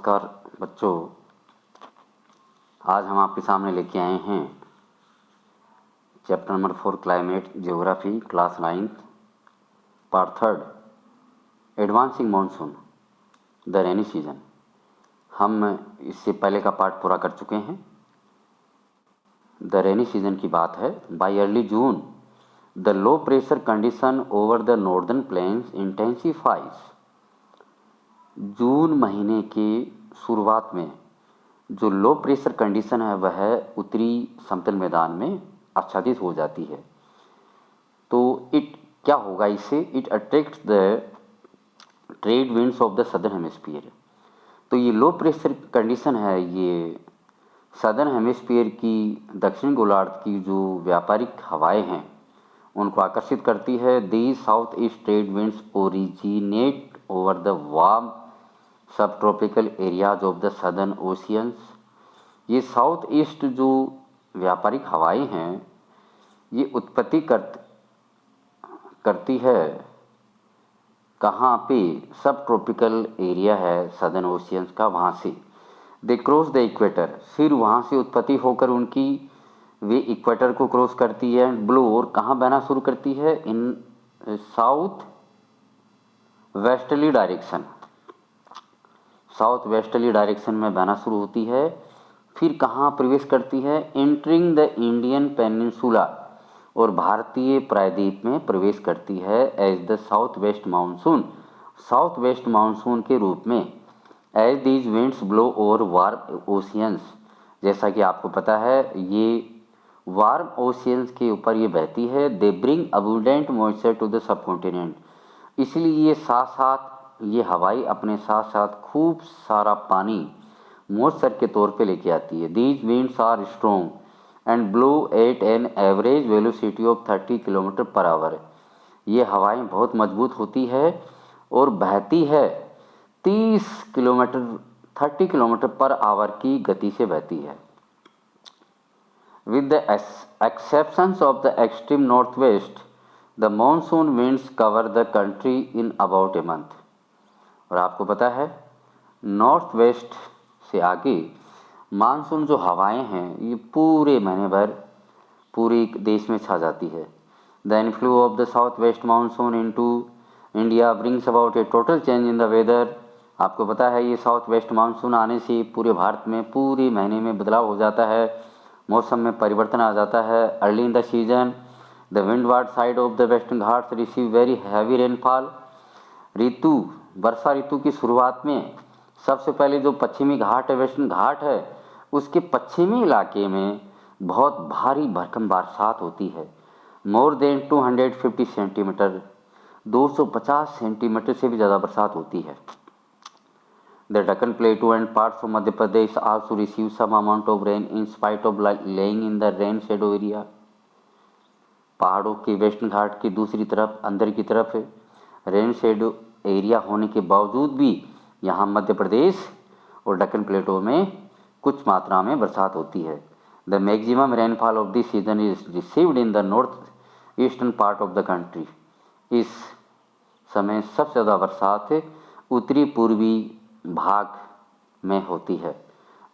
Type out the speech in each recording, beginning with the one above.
नमस्कार बच्चों, आज हम आपके सामने लेके आए हैं chapter number 4 climate geography class 9 part 3 advancing monsoon the rainy season. हम इससे पहले का पार्ट पूरा कर चुके हैं। द रेनी सीजन की बात है। By early June the low pressure condition over the northern plains intensifies. जून महीने की शुरुआत में जो लो प्रेशर कंडीशन है वह उत्तरी समतल मैदान में आच्छादित हो जाती है। तो इट क्या होगा, इससे it attracts the trade winds of the southern hemisphere. तो ये लो प्रेशर कंडीशन है, ये सदर्न हेमिस्फीयर की दक्षिण गोलार्ध की जो व्यापारिक हवाएं हैं उनको आकर्षित करती है। The south east trade winds originate over the warm subtropical areas of the southern oceans. ये साउथ ईस्ट जो व्यापारिक हवाएं हैं ये उत्पत्ति करती है कहाँ पे, सब ट्रॉपिकल एरिया है सदर्न ओशियंस का, वहाँ से दे क्रॉस द इक्वेटर। फिर वहाँ से उत्पत्ति होकर उनकी वे इक्वेटर को क्रॉस करती है एंड ब्लो, और कहाँ बहना शुरू करती है, in south westerly direction, south westerly direction में बहना शुरू होती है। फिर कहाँ प्रवेश करती है, एंटरिंग द इंडियन पेनिनसुला, और भारतीय प्रायद्वीप में प्रवेश करती है as the south west monsoon, south west monsoon के रूप में। As these winds blow over warm oceans, जैसा कि आपको पता है ये वार्म ओशियंस के ऊपर ये बहती है। They bring abundant moisture to the subcontinent, इसलिए ये साथ साथ ये हवाई अपने साथ साथ खूब सारा पानी मॉइस्चर के तौर पे लेके आती है। These winds are strong and blow at an average velocity of 30 kilometre per hour. ये हवाएं बहुत मजबूत होती है और बहती है 30 किलोमीटर पर आवर की गति से बहती है। With the exceptions of the extreme north west the monsoon winds cover the country in about a month. और आपको पता है नॉर्थ वेस्ट से आगे मानसून जो हवाएं हैं ये पूरे महीने भर पूरे देश में छा जाती है। The inflow of the south west monsoon into India brings about a total change in the weather. आपको पता है ये साउथ वेस्ट मानसून आने से पूरे भारत में पूरे महीने में बदलाव हो जाता है, मौसम में परिवर्तन आ जाता है। Early in the season the windward side of the Western Ghats receive very heavy rainfall. वर्षा ऋतु की शुरुआत में सबसे पहले जो पश्चिमी घाट है, वेस्टर्न घाट है, उसके पश्चिमी इलाके में बहुत भारी भरकम बरसात होती है। मोर देन 250 सेंटीमीटर, 250 सेंटीमीटर से भी ज़्यादा बरसात होती है। The Deccan plateau and parts of Madhya Pradesh also receive some amount of rain in spite of lying in the rain shadow area. पहाड़ों के वेस्टर्न घाट की दूसरी तरफ अंदर की तरफ रेन शेडो एरिया होने के बावजूद भी यहाँ मध्य प्रदेश और डक्कन प्लेटो में कुछ मात्रा में बरसात होती है। The maximum rainfall of this season is received in the north eastern part of the country. इस समय सबसे ज़्यादा बरसात उत्तरी पूर्वी भाग में होती है।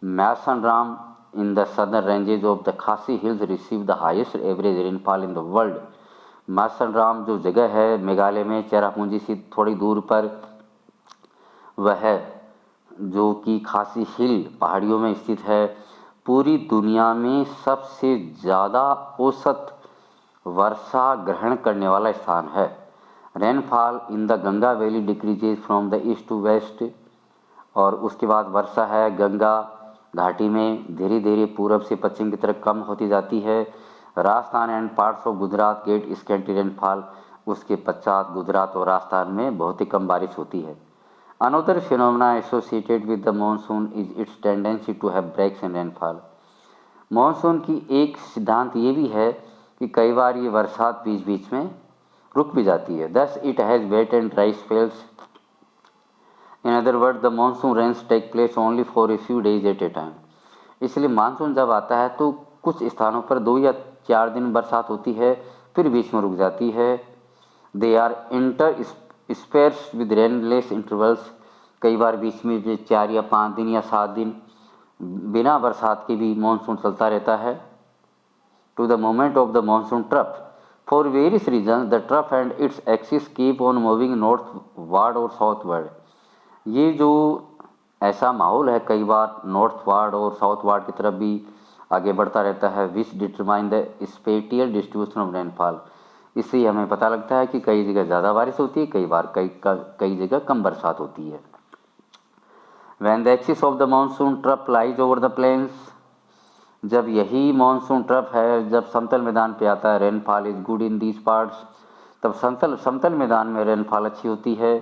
Mawsynram in the southern ranges of the Khasi Hills receive the highest average rainfall in the world. Mawsynram जो जगह है मेघालय में चेरापूंजी से थोड़ी दूर पर, वह जो कि खासी हिल पहाड़ियों में स्थित है, पूरी दुनिया में सबसे ज़्यादा औसत वर्षा ग्रहण करने वाला स्थान है। Rainfall in the Ganga valley decreases from the east to west, और उसके बाद वर्षा है गंगा घाटी में धीरे धीरे पूरब से पश्चिम की तरफ कम होती जाती है। Rajasthan and parts of Gujarat get scanty rainfall, उसके पश्चात गुजरात और राजस्थान में बहुत ही कम बारिश होती है। Another phenomena associated with the monsoon is its tendency to have breaks in rainfall. Monsoon की एक सिद्धांत ये भी है कि कई बार ये बरसात बीच बीच में रुक भी जाती है। Thus it has wet and dry spells. In other word the monsoon rains take place only for a few days at a time. इसलिए मानसून जब आता है तो कुछ स्थानों पर 2 या 4 दिन बरसात होती है, फिर बीच में रुक जाती है। They are interspersed with rainless intervals. कई बार बीच में 4 या 5 दिन या 7 दिन बिना बरसात के भी मानसून चलता रहता है। To the moment of the monsoon trough, for various reason the trough and its axis keep on moving northward और साउथवर्ड। ये जो ऐसा माहौल है, कई बार नॉर्थवर्ड और साउथवर्ड की तरफ भी आगे बढ़ता रहता है, विच determine the spatial distribution of rainfall. इससे हमें पता लगता है कि कई जगह ज़्यादा बारिश होती है, कई बार कई जगह कम बरसात होती है। When the axis of the monsoon trough lies over the plains, जब यही मानसून ट्रफ है, जब समतल मैदान पे आता है, rainfall is good in these parts, तब समतल मैदान में रेनफॉल अच्छी होती है।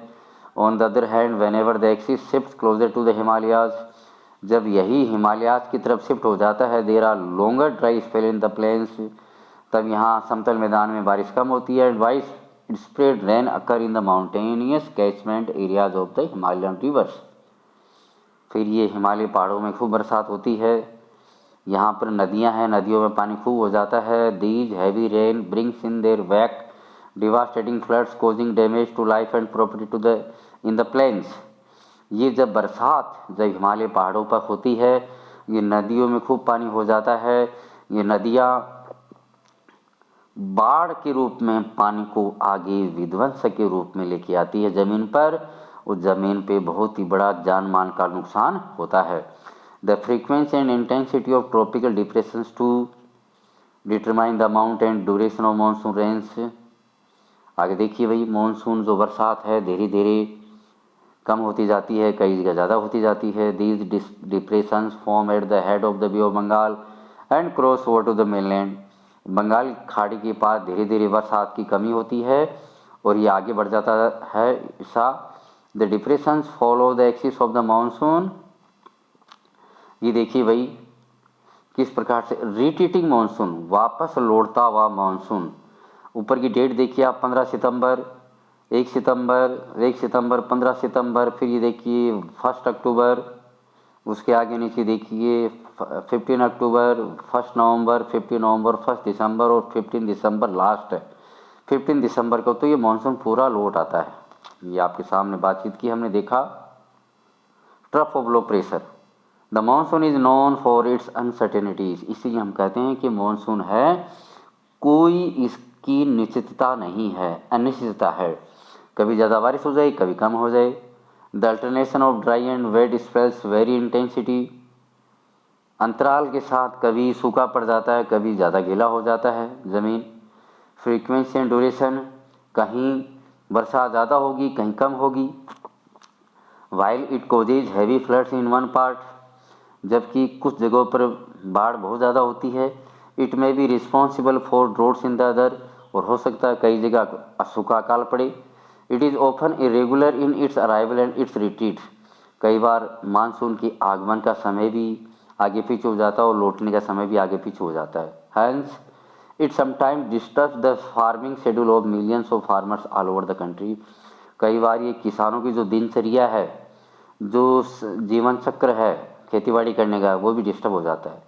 On the other hand whenever the axis shift closer to the Himalayas, जब यही हिमालयाज की तरफ शिफ्ट हो जाता है, there are longer dry spell in the plains, तब यहाँ समतल मैदान में बारिश कम होती है। And widespread rain occur in the mountainous catchment areas of the Himalayan reverse, फिर ये हिमालय पहाड़ों में खूब बरसात होती है। यहाँ पर नदियाँ हैं, नदियों में पानी खूब हो जाता है। These heavy rain brings in their wake devastating floods causing damage to life and property to the in the plains. ये जब बरसात जब हिमालय पहाड़ों पर होती है, ये नदियों में खूब पानी हो जाता है। ये नदियाँ बाढ़ के रूप में पानी को आगे विध्वंस के रूप में लेके आती है ज़मीन पर, उस ज़मीन पे बहुत ही बड़ा जान मान का नुकसान होता है। The frequency and intensity of tropical depressions to determine the amount and duration of monsoon rains. आगे देखिए भाई, मानसून जो बरसात है धीरे धीरे कम होती जाती है, कई जगह ज़्यादा होती जाती है। These depressions form at the head of the bay of Bengal and cross over to the mainland. Bengal खाड़ी के पास धीरे धीरे बरसात की कमी होती है और ये आगे बढ़ जाता है ऐसा। The depressions follow the axis of the monsoon. ये देखिए भाई किस प्रकार से रिट्रीटिंग मानसून, वापस लौटता हुआ मानसून। ऊपर की डेट देखिए आप, 15 सितंबर, 1 सितंबर, 1 सितंबर, 15 सितंबर, फिर ये देखिए 1 अक्टूबर, उसके आगे नीचे देखिए 15 अक्टूबर, 1 नवंबर, 15 नवंबर, 1 दिसंबर और 15 दिसंबर लास्ट है। 15 दिसंबर को तो ये मानसून पूरा लौट आता है। ये आपके सामने बातचीत की हमने देखा। Trough of low pressure, the monsoon is known for its uncertainties. इसीलिए हम कहते हैं कि मानसून है, कोई इसकी निश्चितता नहीं है, अनिश्चितता है। कभी ज़्यादा बारिश हो जाए, कभी कम हो जाए। The alternation of dry and wet spells vary intensity, अंतराल के साथ कभी सूखा पड़ जाता है, कभी ज़्यादा गीला हो जाता है ज़मीन। फ्रीक्वेंसी एंड ड्यूरेशन, कहीं वर्षा ज़्यादा होगी, कहीं कम होगी। While it causes heavy floods in one part, जबकि कुछ जगहों पर बाढ़ बहुत ज़्यादा होती है। It may be responsible for droughts in the other, और हो सकता है कई जगह सूखा काल पड़े। It is often irregular in its arrival and its retreat, कई बार मानसून के आगमन का समय भी आगे पीछे हो जाता है और लौटने का समय भी आगे पीछे हो जाता है। Hence it sometimes disturb the farming schedule of millions of farmers all over the country, कई बार ये किसानों की जो दिनचर्या है, जो जीवन चक्र है खेतीबाड़ी करने का, वो भी डिस्टर्ब हो जाता है।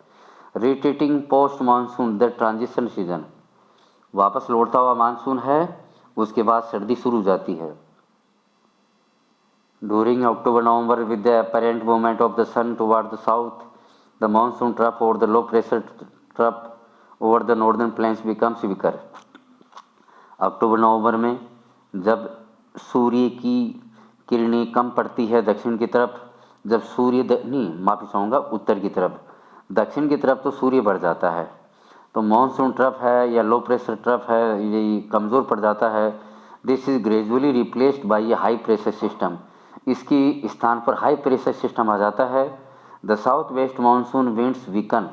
Retreating post monsoon the transition season, वापस लौटता हुआ मानसून है, उसके बाद सर्दी शुरू हो जाती है। During October November with the apparent movement of the sun toward the south, the monsoon trough or the low pressure trough over the northern plains becomes weaker. अक्टूबर नवंबर में जब सूर्य की किरणें कम पड़ती है दक्षिण की तरफ, जब सूर्य नहीं माफ़ी चाहूँगा उत्तर की तरफ, दक्षिण की तरफ तो सूर्य बढ़ जाता है, तो मानसून ट्रफ है या लो प्रेशर ट्रफ है, ये कमज़ोर पड़ जाता है। This is gradually replaced by A high pressure system, इसकी स्थान पर हाई प्रेशर सिस्टम आ जाता है। The south west monsoon winds weaken,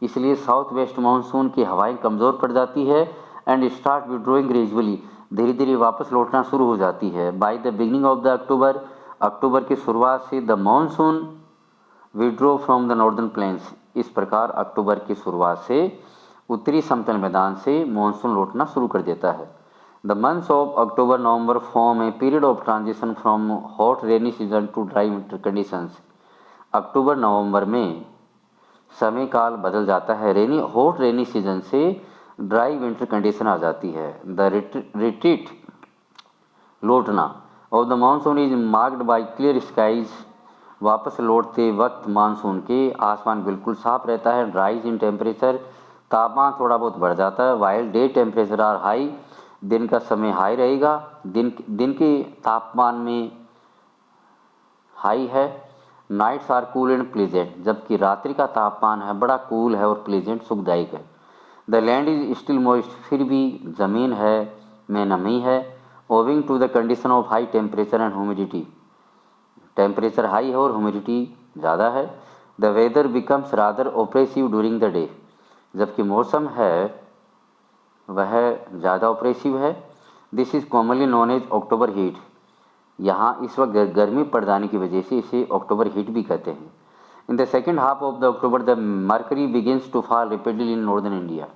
इसलिए साउथ वेस्ट मानसून की हवाएं कमज़ोर पड़ जाती है। एंड स्टार्ट विड्रोइंग ग्रेजुअली, धीरे धीरे वापस लौटना शुरू हो जाती है। By the beginning of the October, अक्टूबर की शुरुआत से the monsoon withdraw from the northern plains, इस प्रकार अक्टूबर की शुरुआत से उत्तरी समतल मैदान से मानसून लौटना शुरू कर देता है। The months of October November form a period of transition from hot rainy season to dry winter conditions, अक्टूबर नवंबर में समय काल बदल जाता है, हॉट रेनी सीजन से ड्राई विंटर कंडीशन आ जाती है। द रिट्रीट लौटना, of the monsoon is marked by clear skies. वापस लौटते वक्त मानसून के आसमान बिल्कुल साफ रहता है। राइज इन टेम्परेचर, तापमान थोड़ा बहुत बढ़ जाता है। While day temperature are high, दिन का समय हाई रहेगा, दिन के तापमान में हाई है। Nights are cool and pleasant, जबकि रात्रि का तापमान है बड़ा कूल है और प्लीजेंट सुखदायक है। The land is still moist, फिर भी ज़मीन है में नमी है। Owing to the condition of high temperature and humidity, temperature high है और ह्यूमिडिटी ज़्यादा है। The weather becomes rather oppressive during the day, जबकि मौसम है वह ज़्यादा ओप्रेसिव है। This is commonly known as October heat, यहाँ इस वक्त गर्मी पड़ जाने की वजह से इसे अक्टूबर हीट भी कहते हैं। In the second half of the October the mercury begins to fall rapidly in northern India.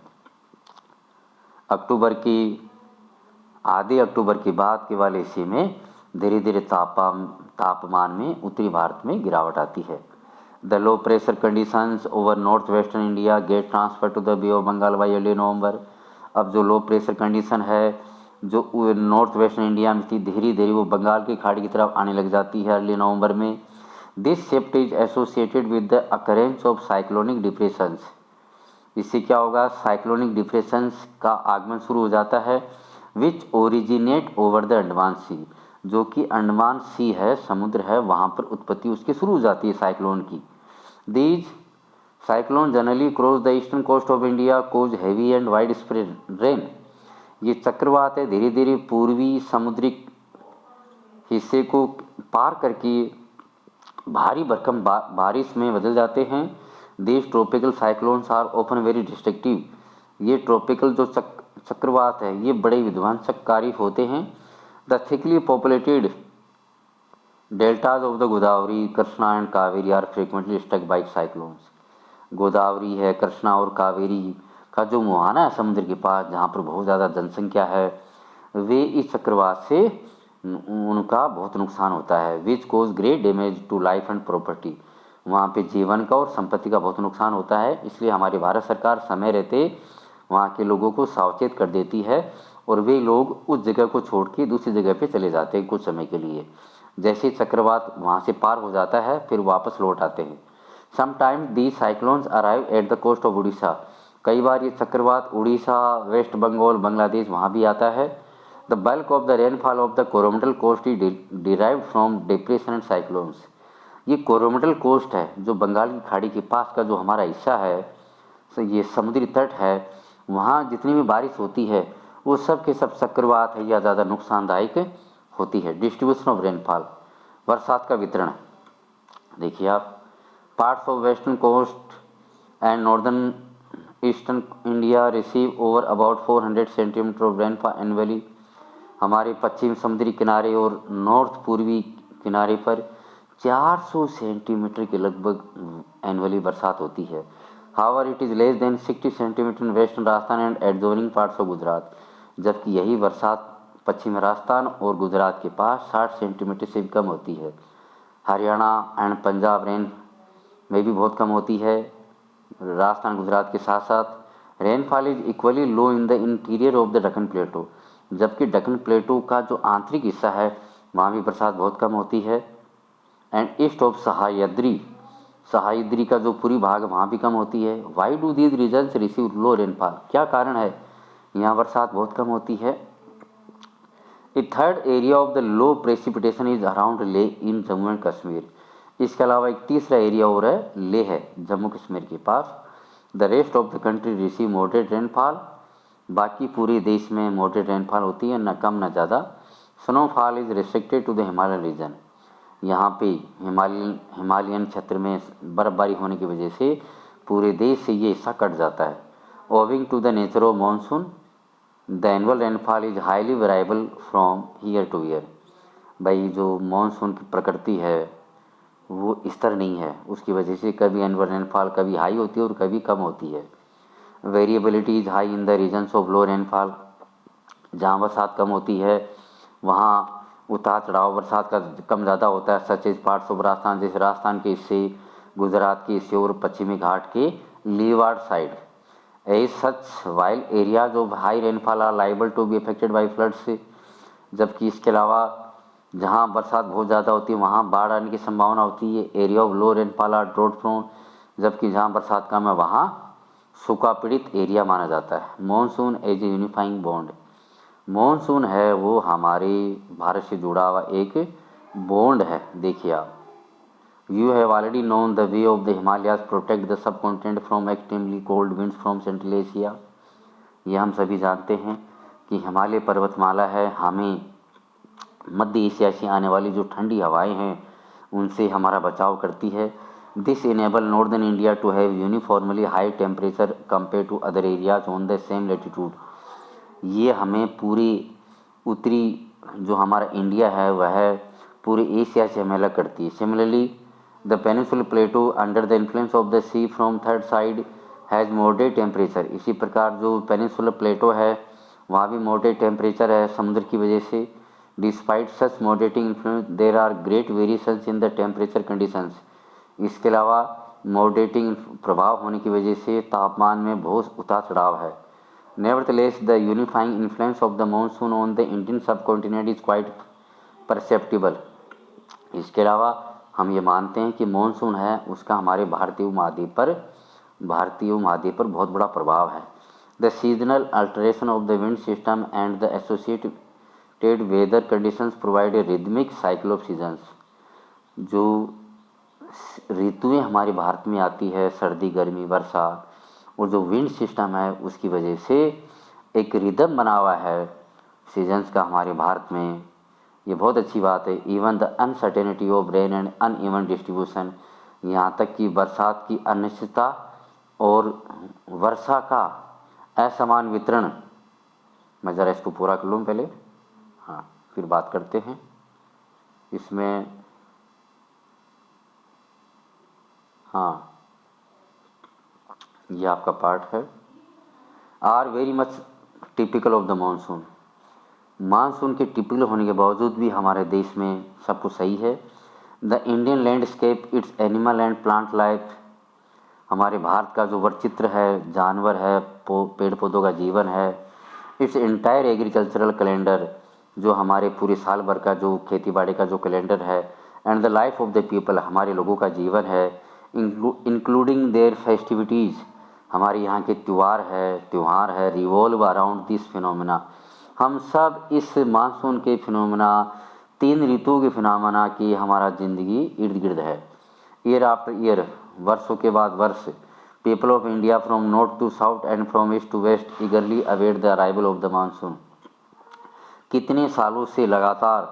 आधे अक्टूबर के बाद के वाले हिस्से में धीरे धीरे तापमान में उत्तरी भारत में गिरावट आती है। The low pressure conditions over north western India get transfer to the bay of Bengal by early November. अब जो लो प्रेशर कंडीशन है जो नॉर्थ वेस्टर्न इंडिया में थी, धीरे धीरे वो बंगाल की खाड़ी की तरफ आने लग जाती है अर्ली नवंबर में। This shift is associated with the occurrence of cyclonic depressions. इससे क्या होगा, साइक्लोनिक डिप्रेशंस का आगमन शुरू हो जाता है। विच ओरिजिनेट ओवर द अंडमान सी, जो कि अंडमान सी है, समुद्र है, वहाँ पर उत्पत्ति उसकी शुरू हो जाती है साइक्लोन की। These cyclone generally cross the eastern coast of India cause heavy and widespread rain. ये चक्रवात है धीरे धीरे पूर्वी समुद्री हिस्से को पार करके भारी भरकम बारिश में बदल जाते हैं। These tropical cyclones are often very destructive, ये ट्रॉपिकल जो चक्रवात है ये बड़े विध्वंसकारी होते हैं। The thickly populated deltas of the Godavari Krishna and Kaveri are frequently struck by cyclones. Godavari है, कृष्णा और कावेरी का जो मुहाना है समुद्र के पास जहाँ पर बहुत ज़्यादा जनसंख्या है, वे इस चक्रवात से उनका बहुत नुकसान होता है। Which cause great damage to life and property, वहाँ पे जीवन का और संपत्ति का बहुत नुकसान होता है। इसलिए हमारी भारत सरकार समय रहते वहाँ के लोगों को सावचेत कर देती है और वे लोग उस जगह को छोड़ के दूसरी जगह पे चले जाते हैं कुछ समय के लिए। जैसे चक्रवात वहाँ से पार हो जाता है फिर वापस लौट आते हैं। Sometime the cyclones arrive at the coast of Orissa, कई बार ये चक्रवात उड़ीसा, वेस्ट बंगाल, बांग्लादेश वहाँ भी आता है। The bulk of the rainfall of the Coromandel coast is derived from depression and cyclones. ये कोरोमंडल कोस्ट है जो बंगाल की खाड़ी के पास का जो हमारा हिस्सा है, ये समुद्री तट है, वहाँ जितनी भी बारिश होती है वो सब के सब चक्रवात है या ज़्यादा नुकसानदायक होती है। डिस्ट्रीब्यूशन ऑफ रेनफॉल, बरसात का वितरण देखिए आप। Parts of western coast and northern eastern India receive over about 400 centimetre of rainfall annually. हमारे पश्चिम समुद्री किनारे और नॉर्थ पूर्वी किनारे पर 400 सेंटीमीटर के लगभग एनुअली बरसात होती है। However it is less than 60 centimetre in western Rajasthan and adjoining parts of Gujarat, जबकि यही बरसात पश्चिम राजस्थान और गुजरात के पास 60 सेंटीमीटर से भी कम होती है। हरियाणा एंड पंजाब रेन में भी बहुत कम होती है। राजस्थान गुजरात के साथ साथ rainfall is equally low in the interior of the Deccan plateau, जबकि दक्कन प्लेटो का जो आंतरिक हिस्सा है वहाँ भी बरसात बहुत कम होती है। एंड ईस्ट ऑफ सहायद्री का जो पूरी भाग वहाँ भी कम होती है। Why do these regions receive low rainfall, क्या कारण है यहाँ बरसात बहुत कम होती है। A third area of the low precipitation is around Leh in Jammu and Kashmir. इसके अलावा एक तीसरा एरिया और है, ले है जम्मू कश्मीर के पास। The rest of the country receive moderate rainfall, बाकी पूरे देश में मॉडरेट रेनफॉल होती है, न कम न ज़्यादा। Snowfall is restricted to the Himalayan region, यहाँ पे हिमालयन क्षेत्र में बर्फबारी होने की वजह से पूरे देश से ये हिस्सा कट जाता है। Owing to the nature of monsoon the annual rainfall is highly variable from year to year. भाई जो मानसून की प्रकृति है वो स्थिर नहीं है, उसकी वजह से कभी एनुअल रेनफॉल कभी हाई होती है और कभी कम होती है। Variability is high in the regions of low rainfall, जहाँ बरसात कम होती है वहाँ उतार चढ़ाव बरसात का कम ज़्यादा होता है। Such is parts of Rajasthan, जैसे राजस्थान के हिस्से, गुजरात के हिस्से और पश्चिमी घाट के leeward side. As such while area जो high rainfall are liable to be affected by floods, जबकि इसके अलावा जहाँ बरसात बहुत ज़्यादा होती है वहाँ बाढ़ आने की संभावना होती है। Area of low rainfall are drought prone, जबकि जहाँ बरसात कम है वहाँ सूखा पीड़ित एरिया माना जाता है। Monsoon as a unifying bond, monsoon है वो हमारे भारत से जुड़ा हुआ एक बॉन्ड है। देखिए आप, you have already known the way of the Himalayas protect the sub continent from extremely cold winds from central Asia. ये हम सभी जानते हैं कि हिमालय पर्वतमाला है हमें मध्य एशिया से आने वाली जो ठंडी हवाएं हैं उनसे हमारा बचाव करती है। This enable northern India to have uniformly high temperature compare to other areas on the same latitude. ये हमें पूरी उत्तरी जो हमारा इंडिया है वह पूरे एशिया से हमें अलग करती है। Similarly the peninsular plateau under the influence of the sea from third side has moderate temperature. इसी प्रकार जो पेनिनसुलर प्लेटो है वहाँ भी मॉडरेट टेम्परेचर है समुद्र की वजह से। Despite such moderating influence there are great variations in the temperature conditions. इसके अलावा मॉडरेटिंग प्रभाव होने की वजह से तापमान में बहुत उतार चढ़ाव है। Nevertheless, the unifying influence of the monsoon on the Indian subcontinent is quite perceptible। इसके अलावा हम ये मानते हैं कि मानसून है उसका हमारे भारतीय उपमहाद्वीप पर बहुत बड़ा प्रभाव है। The seasonal alteration of the wind system and the associated weather conditions provide a rhythmic cycle of seasons. जो ऋतुएं हमारे भारत में आती है, सर्दी, गर्मी, वर्षा, और जो विंड सिस्टम है उसकी वजह से एक रिदम बना हुआ है सीजन्स का हमारे भारत में। ये बहुत अच्छी बात है। Even the uncertainty of rain and uneven distribution, यहाँ तक कि बरसात की अनिश्चितता और वर्षा का असमान वितरण। मैं ज़रा इसको पूरा कर लूँ पहले, हाँ फिर बात करते हैं इसमें। हाँ, ये आपका पार्ट है। Are very much typical of the monsoon. Monsoon के टिपिकल होने के बावजूद भी हमारे देश में सब कुछ सही है। The Indian landscape, it's animal and plant life, हमारे भारत का जो वर्चित्र है, जानवर है, पेड़ पौधों का जीवन है। इट्स एंटायर एग्रीकल्चरल कैलेंडर, जो हमारे पूरे साल भर का जो खेती बाड़ी का जो कैलेंडर है। And the life of the people, हमारे लोगों का जीवन है। इंक्लूडिंग देयर फेस्टिविटीज़, हमारे यहाँ के त्यौहार है रिवॉल्व अराउंड दिस फिनोमिना। हम सब इस मानसून के फिनोमिना, तीन ऋतुओं के फिनोमिना की हमारा ज़िंदगी इर्द गिर्द है। ईयर आफ्टर ईयर, वर्षों के बाद वर्ष, people of India from north to south and from east to west eagerly await the arrival of the monsoon. कितने सालों से लगातार,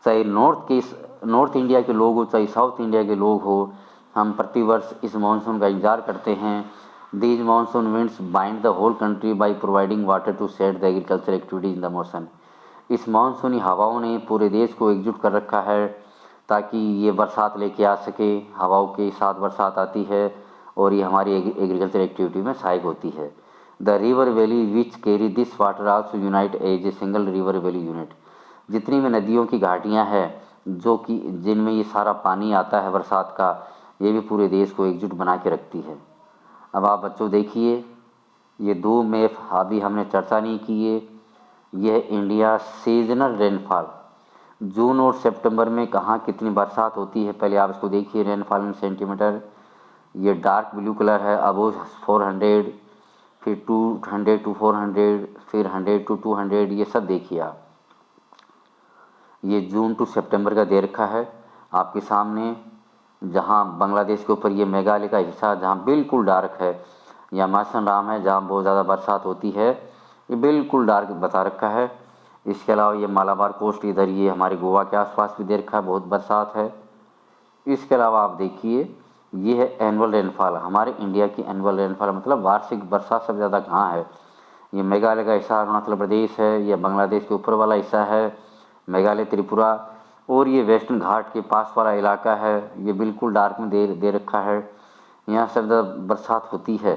चाहे नॉर्थ इंडिया के लोग हो चाहे साउथ इंडिया के लोग हो, हम प्रतिवर्ष इस मानसून का इंतजार करते हैं। These monsoon winds bind the whole country by providing water to set the agriculture activities in the motion. इस मानसूनी हवाओं ने पूरे देश को एकजुट कर रखा है ताकि ये बरसात लेके आ सके। हवाओं के साथ बरसात आती है और ये हमारी एग्रीकल्चर एक्टिविटी में सहायक होती है। The river valley which carry this water also unite as a single river valley unit. जितनी भी नदियों की घाटियाँ हैं जो कि जिनमें ये सारा पानी आता है बरसात का, ये भी पूरे देश को एकजुट बना के रखती है। अब आप बच्चों देखिए, ये दो मैप अभी हमने चर्चा नहीं की है। यह इंडिया सीजनल रेनफॉल, जून और सितंबर में कहाँ कितनी बरसात होती है, पहले आप इसको देखिए रेनफॉल इन सेंटीमीटर। ये डार्क ब्लू कलर है, अबोव 400, फिर 200 टू 400, फिर 100 टू 200, ये सब देखिए आप। ये जून टू सितंबर का दे रखा है आपके सामने। जहाँ बांग्लादेश के ऊपर ये मेघालय का हिस्सा जहाँ बिल्कुल डार्क है, या मौसम है जहाँ बहुत ज़्यादा बरसात होती है, ये बिल्कुल डार्क बता रखा है। इसके अलावा ये मालाबार कोस्ट, इधर ये हमारे गोवा के आसपास भी दे रखा है, बहुत बरसात है। इसके अलावा आप देखिए, ये है एनुअल रेनफॉल, हमारे इंडिया की एनुअल रेनफॉल, मतलब वार्षिक बरसात सबसे ज़्यादा कहाँ है। ये मेघालय का हिस्सा अरुणाचल प्रदेश है, ये बांग्लादेश के ऊपर वाला हिस्सा है मेघालय, त्रिपुरा, और ये वेस्टर्न घाट के पास वाला इलाका है, ये बिल्कुल डार्क में दे रखा है। यहाँ से बरसात होती है।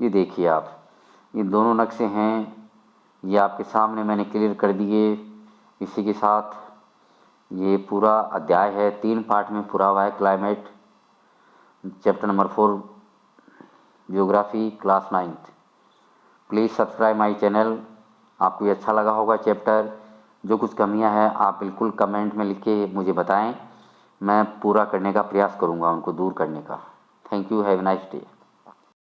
ये देखिए आप, ये दोनों नक्शे हैं, ये आपके सामने मैंने क्लियर कर दिए। इसी के साथ ये पूरा अध्याय है, 3 पार्ट में पूरा हुआ है। Climate, chapter number 4, geography, class 9th। Please subscribe my channel. आपको ये अच्छा लगा होगा चैप्टर जो कुछ कमियां हैं आप बिल्कुल कमेंट में लिख के मुझे बताएं, मैं पूरा करने का प्रयास करूंगा उनको दूर करने का। Thank you, have a nice day.